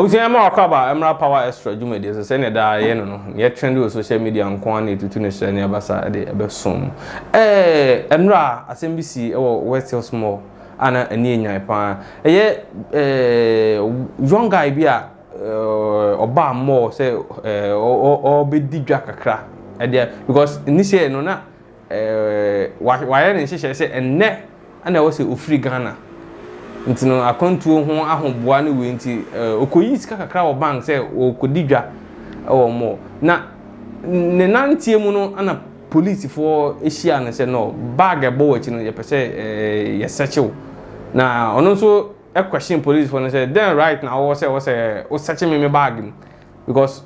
was in my cover, Emra Power Extra, you made this, and I know, yet trend with social media and quantity to finish any of us at the soon. Emra, as NBC or West Hill Small, Anna and Nia Pan, young guy be or bar more, say, or be Didier Accra, because initially, no, not why any she say, and net, and I was a free Ghana. Nti no akontuo ho ahoboa ne we nti okoyi sika kakra wo bank say okodidwa o mo na ne nantie mu no ana police for ehia ne say no bag ebo wachi no ye pese ye search na ono so e question police for no say then right now wo say o search me bag because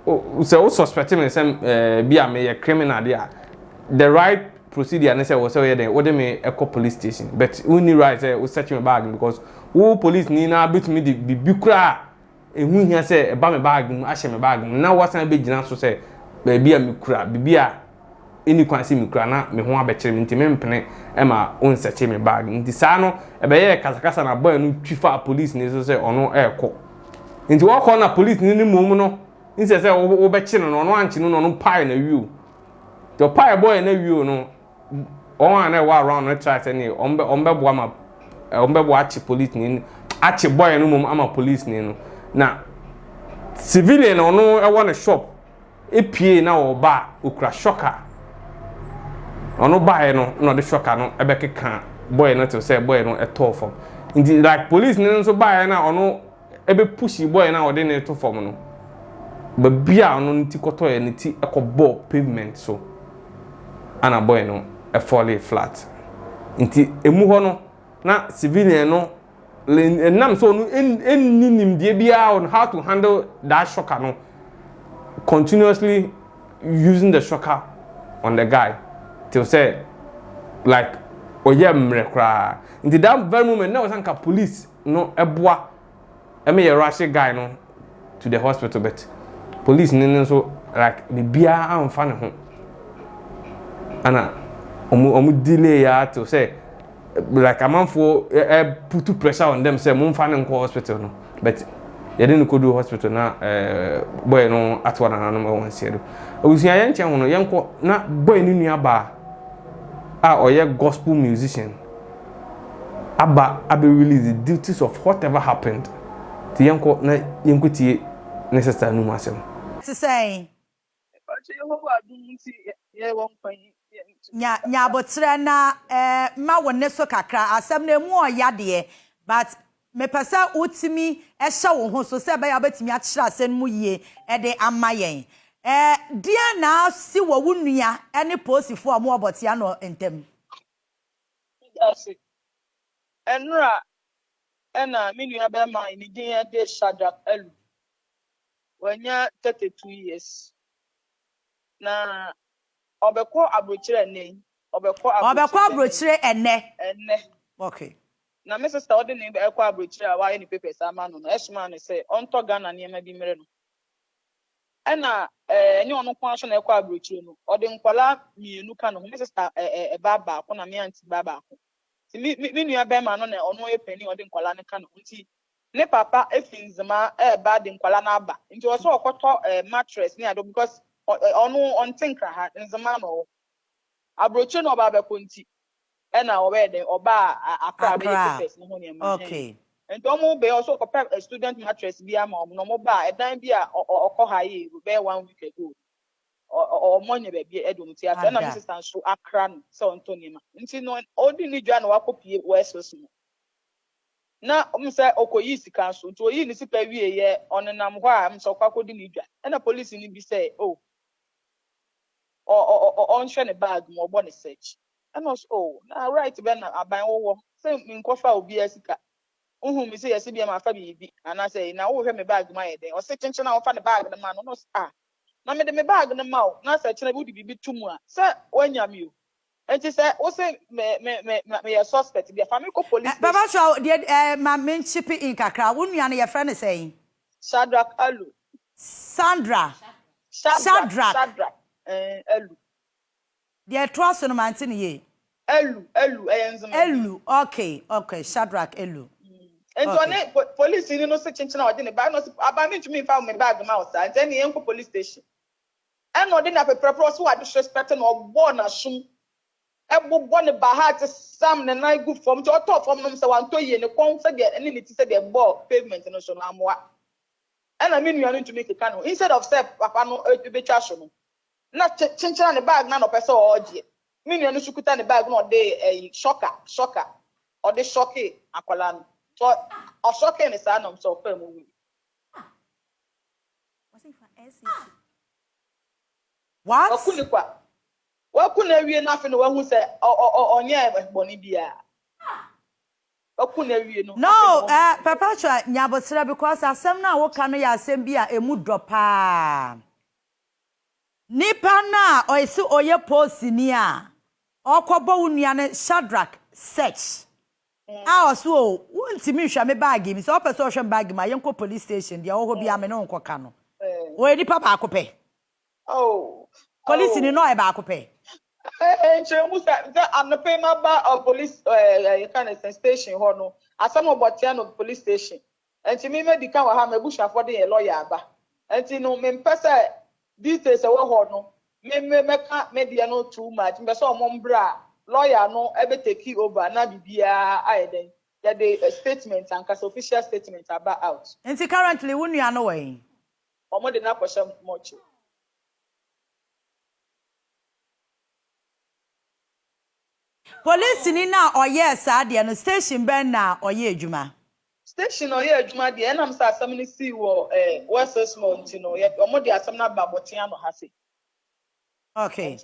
o say o suspect me say bia me ye criminal there the right procedure and say was say then what me echo police station but we need right say we search my bag because who police ni na bit me the bikura ehun hia say e ba me bag mu ahye me bag mu na wasan be gina so say ba bia me kura bibia eni kwan say me kura na me ho abekere me ntime mpene e ma on search me bag nti sa no e be ye kasakasa na boy no twifa police ni so say ono ekọ nti wo kọ na police ni mum no nti say wo be kire no ono anchi no no pai na wiu the pai boy na wiu no on na wa around no try say ni ombe boa ma ombe boa chi police ni achi boy no mum ama police ni no na civilian no e won shop epie na wo ba okura shocker ono ba no no the shocker no e be keka boy no to say boy no e to form ndi like police ni so ba na ono e be push boy na wo de ne to form no ba bia no nti koto ye nti ekobo pavement so ana boy no a fall flat nti emu ho no na civilian no nam so no eninim die bia on how to handle that shocker no continuously using the shocker on the guy till say like oye mre kra nti that very moment now sanka police no eboa me rush guy no to the hospital but police no so like the bia amfa ne ho ana omu delay ya to say like a man for put pressure on them say mum fan nko hospital no but you didn't go do hospital na boy no atwa na no won siedo obusia ye nche hono yenko na boy ni nua ba a oye gospel musician aba release the duties of whatever happened ti yenko na yenko tie necessary no masem to say nya botre na ma wonne so kakra asem na mu oyade but me pesa utimi e hye wo ho so se be ya betimi a kira asem mu yie e de amayen dia na si wo wunua ene posifo amu obotia no entem yes enra ena minua be ma ni din de Shadrach Elu wanya 32 years na obekọ abrochire ene obekọ abrochire ene okay na me sister odi ni ekọ abrochire a wa ni papers ama no esma no say onto Ghana ne ma bi mere no ena enye onu kwa so na ekọ abrochire no odi nkwala mienu ka no me sister baba ko na me auntie baba ko ti mi nua be ma no na onu epeni odi nkwala ne ka no nti ne papa efinzema ba de nkwala na aba nti wo so okoto mattress ni ado because onu on tinkra ha nzema no abroche no ba be konti e na owe de oba Accra be papers no ho ne ma okay and omo be also ko student mattress bi ama omo no mo ba edan bi a okọ ha ye be 1 week ago o monye be bi edum ti after na my sister so Accra no so onto ma nti no odi ni dwa na wakopie wesos no na say okoyi sika so nti oyi ni sika wie ye onenam ho a so kwakodi ni dwa na police ni bi say oh on share the bag mo bo ne search and also oh na right be na aban wo say nkofa obi asika ohun mi say yes bi ma fa bi and I say na wo hwe me bag ma ye den o say chenchen na wo fa ne bag na ma no na me de me bag na ma na search na bi bibi tumu a say wanya mi o enti say wo say me suspect bi fa me ko police baba so ma men chip in kakra wo nua na ye friend say Shadrach Elu Shadrach Elu the trust no man tin ye Elu enzema Elu okay Shadrach Elu And so police in no such chinchina or didn't buy no about me to me found my bag mouse and then the police station. And no didn't have a purpose who are disrespecting or born a shoe. Ebu born a bahat some and I good from to top from them so 1 2 years and the concert and then it said they bought pavement in so now. And I mean you are going to make a canoe instead of step papa no be chashono. Not chinchina the bag none of person or mean you should put on the bag no day a shocker or the shocky aqualan. So a shocker is an so firm. What? What couldn't we enough in the one who said on yeah Bonibia? No, Perpertual Nyabosira because asem na wo kan ya asem bia emu dropa. Nipa na oyesi oye post ni a okobo unua ne Shadrack search. So wontimi hwa me bag mi so person hwa bag ma yenko police station dia wo ho bia me no nkoka no. O nipa ba akope. Oh. Police ni no e ba akope. I'm the payment of police kind of station no asam obotiano police station and to me medical wa ha mebusha for the lawyer ba and no me pesa details e wo no me meka media no too much me so omombra lawyer no ebe take over na bibia ayeden ya the statement and case official statement about out and currently wonu ya no way omo de na kwasha much. Police ni na oye saade no station ben na oye adwuma. Station oye adwuma de enam sa asam ni si wo West Month no ye omo de asam na ba botia no hase. Okay.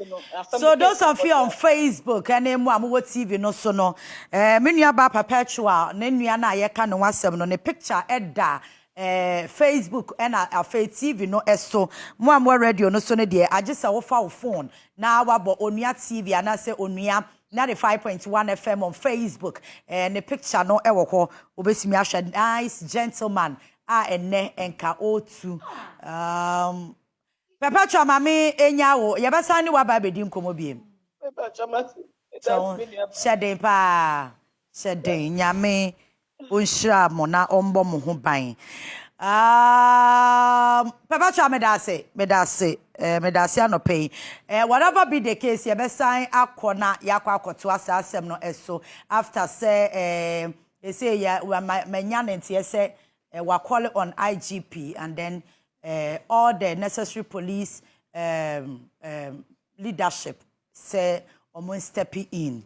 So those of you on Facebook and emu amu TV no so no me nua ba Perpertual ne nua na ye ka no wasem no ne picture edda Facebook and Afe TV no eso mo am radio no so ne de agisa wo fa wo phone na wabo onua TV ana se onua 95.1 FM on Facebook and the picture no ewo ho obesimi ahwe nice gentleman enne enka otu Perpertual mami enya wo ye besa ni wa ba bedi nkomo biem shede pa shede nyame onhira mo na ombo mo ho ban Perpertual medase anope whatever be the case ye be sign akona yakwa akoto asasem no eso after say they say ya manya ntie say we call it on IGP and then all the necessary police leadership say almost stepping in